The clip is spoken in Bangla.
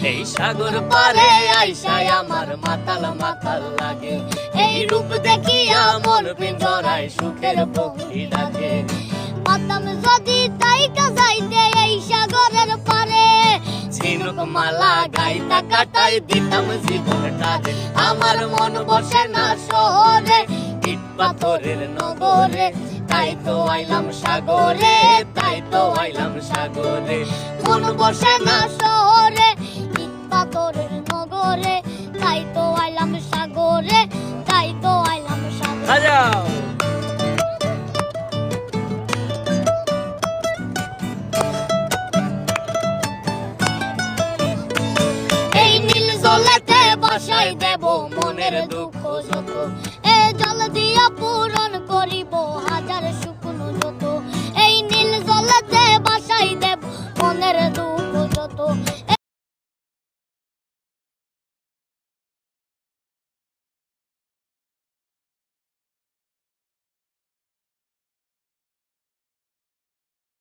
এই সাগর পারে আইসায় আমার মাতাল মাতাল লাগে, এই রূপ দেখিয়া মন পিঞ্জরায় সুখের পক্ষী ডাকে। পাতাম যদি তাইকা যাইতে এই সাগরের পারে, ঝিনুক মালা গাইতা কাটাই দিতাম জীবনটারে। আমার মন বসে না শহরে, ইট পাথরের নগরে, তাই তো আইলাম সাগরে, তাই তো আইলাম সাগরে। মন বসে না শহরে, ইট পাথরের নগরে, তাই তো আইলাম সাগরে, তাই তো আইলাম সাগরে। বাজাও। এই নীল জলেতে বাসাই দেব মনের দুঃখ যত, এ জল দিয়া পূরণ করিব হাজার শুকনো যত। এই নীল জলেতে বাসাই দেব মনের দুঃখ যত,